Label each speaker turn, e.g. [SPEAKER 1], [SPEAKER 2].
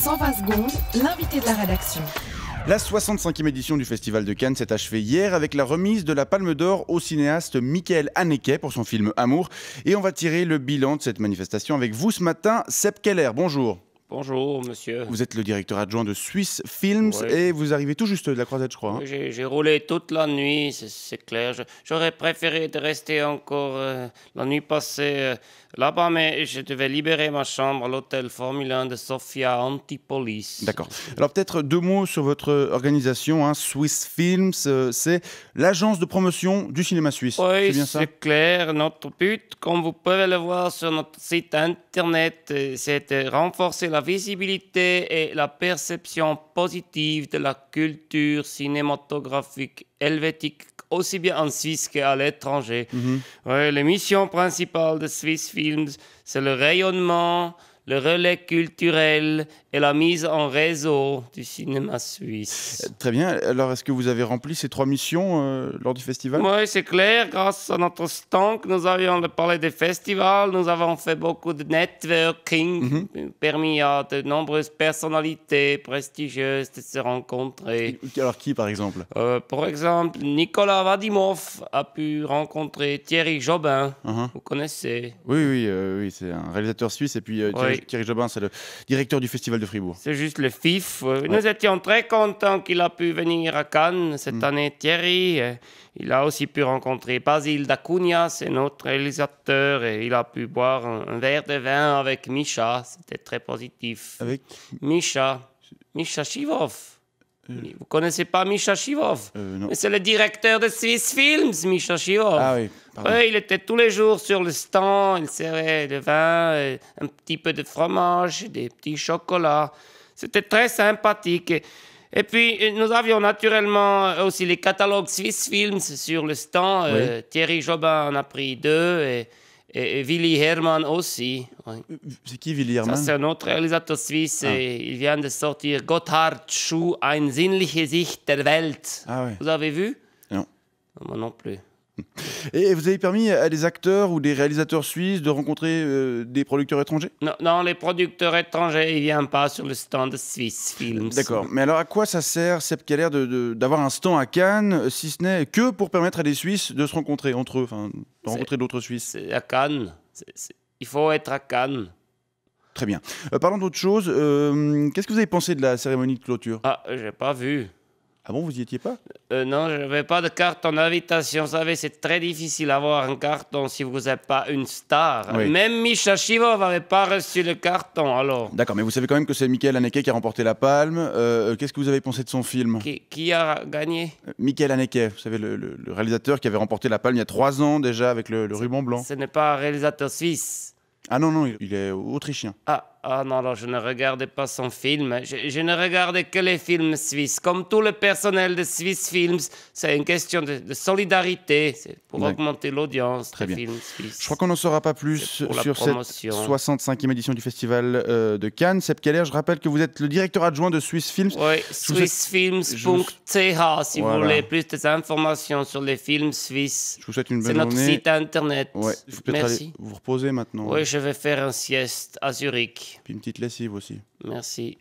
[SPEAKER 1] 120 secondes, l'invité de la rédaction.
[SPEAKER 2] La 65e édition du Festival de Cannes s'est achevée hier avec la remise de la Palme d'Or au cinéaste Michael Haneke pour son film Amour. Et on va tirer le bilan de cette manifestation avec vous ce matin, Sepp Keller. Bonjour.
[SPEAKER 3] Bonjour, monsieur.
[SPEAKER 2] Vous êtes le directeur adjoint de Swiss Films
[SPEAKER 3] Oui.
[SPEAKER 2] et vous arrivez tout juste de la Croisette, je crois.
[SPEAKER 3] Oui, j'ai roulé toute la nuit, c'est clair. J'aurais préféré de rester encore la nuit passée là-bas, mais je devais libérer ma chambre à l'hôtel Formule 1 de Sofia Antipolis.
[SPEAKER 2] D'accord. Alors peut-être deux mots sur votre organisation, Swiss Films. C'est l'agence de promotion du cinéma suisse. C'est
[SPEAKER 3] Oui,
[SPEAKER 2] bien ça?
[SPEAKER 3] c'est clair. Notre but, comme vous pouvez le voir sur notre site internet, c'est de renforcer la visibilité et la perception positive de la culture cinématographique helvétique, aussi bien en Suisse qu'à l'étranger. Ouais, les missions principales de Swiss Films, c'est le rayonnement, le relais culturel et la mise en réseau du cinéma suisse.
[SPEAKER 2] Très bien. Alors est-ce que vous avez rempli ces trois missions lors du festival?
[SPEAKER 3] Oui, c'est clair. Grâce à notre stand, nous avions parlé des festivals, nous avons fait beaucoup de networking, permis à de nombreuses personnalités prestigieuses de se rencontrer.
[SPEAKER 2] Alors qui par exemple?
[SPEAKER 3] Par exemple, Nicolas Vadimov a pu rencontrer Thierry Jobin. Vous connaissez?
[SPEAKER 2] Oui, c'est un réalisateur suisse. Et puis Thierry Jobin, c'est le directeur du Festival de Fribourg.
[SPEAKER 3] C'est juste le FIF. Nous étions très contents qu'il a pu venir à Cannes cette année, Thierry. Il a aussi pu rencontrer Basile Dacunha, c'est notre réalisateur, et il a pu boire un verre de vin avec Misha. C'était très positif.
[SPEAKER 2] Avec
[SPEAKER 3] Misha Shivov. Vous connaissez pas Misha Shivov?
[SPEAKER 2] Non.
[SPEAKER 3] Mais c'est le directeur de Swiss Films, Misha Shivov.
[SPEAKER 2] Ah oui, pardon.
[SPEAKER 3] Oui, il était tous les jours sur le stand, il servait le vin, un petit peu de fromage, des petits chocolats. C'était très sympathique. Et puis, nous avions naturellement aussi les catalogues Swiss Films sur le stand.
[SPEAKER 2] Oui.
[SPEAKER 3] Thierry Jobin en a pris 2 et Willy Hermann aussi. Oui.
[SPEAKER 2] C'est qui Willy
[SPEAKER 3] Ça,
[SPEAKER 2] Hermann?
[SPEAKER 3] c'est un autre réalisateur suisse et il vient de sortir Gotthard Schuh, Ein sinnliche Sicht der Welt.
[SPEAKER 2] Ah ouais.
[SPEAKER 3] Vous avez vu?
[SPEAKER 2] Non.
[SPEAKER 3] Moi non plus.
[SPEAKER 2] Et vous avez permis à des acteurs ou des réalisateurs suisses de rencontrer des producteurs étrangers?
[SPEAKER 3] Non, les producteurs étrangers, ils viennent pas sur le stand de Swiss Films.
[SPEAKER 2] D'accord. Mais alors à quoi ça sert, Sepp Keller, d'avoir un stand à Cannes, si ce n'est que pour permettre à des Suisses de se rencontrer entre eux, de rencontrer d'autres Suisses?
[SPEAKER 3] C'est à Cannes. Il faut être à Cannes.
[SPEAKER 2] Très bien. Parlons d'autre chose. Qu'est-ce que vous avez pensé de la cérémonie de clôture?
[SPEAKER 3] Ah, j'ai pas vu.
[SPEAKER 2] Ah bon, vous y étiez pas?
[SPEAKER 3] Non, je n'avais pas de carton d'invitation. Vous savez, c'est très difficile d'avoir un carton si vous n'êtes pas une star.
[SPEAKER 2] Oui.
[SPEAKER 3] Même Misha Shivov n'avait pas reçu le carton, alors.
[SPEAKER 2] D'accord, mais vous savez quand même que c'est Michael Haneke qui a remporté la Palme. Qu'est-ce que vous avez pensé de son film?
[SPEAKER 3] Qui a gagné?
[SPEAKER 2] Michael Haneke, vous savez, le réalisateur qui avait remporté la Palme il y a 3 ans déjà avec le ruban blanc.
[SPEAKER 3] Ce n'est pas un réalisateur suisse.
[SPEAKER 2] Ah non, il est autrichien.
[SPEAKER 3] Ah non, alors je ne regardais pas son film. Je ne regardais que les films suisses. Comme tout le personnel de Swiss Films, c'est une question de solidarité. C'est pour augmenter l'audience
[SPEAKER 2] Très
[SPEAKER 3] des
[SPEAKER 2] bien.
[SPEAKER 3] films suisses.
[SPEAKER 2] Je crois qu'on n'en saura pas plus
[SPEAKER 3] C'est pour la
[SPEAKER 2] sur cette
[SPEAKER 3] promotion.
[SPEAKER 2] 65e édition du Festival de Cannes. Sepp Keller, je rappelle que vous êtes le directeur adjoint de Swiss Films.
[SPEAKER 3] Oui,
[SPEAKER 2] Je vous souhaite-
[SPEAKER 3] swissfilms.ch si vous
[SPEAKER 2] Voilà.
[SPEAKER 3] voulez plus d'informations sur les films suisses.
[SPEAKER 2] Je vous souhaite une
[SPEAKER 3] C'est
[SPEAKER 2] bonne
[SPEAKER 3] notre
[SPEAKER 2] journée.
[SPEAKER 3] site internet.
[SPEAKER 2] Ouais, il faut peut-être
[SPEAKER 3] Merci.
[SPEAKER 2] aller vous reposer maintenant.
[SPEAKER 3] Oui, je vais faire un sieste à Zurich.
[SPEAKER 2] Puis une petite lessive aussi.
[SPEAKER 3] Merci.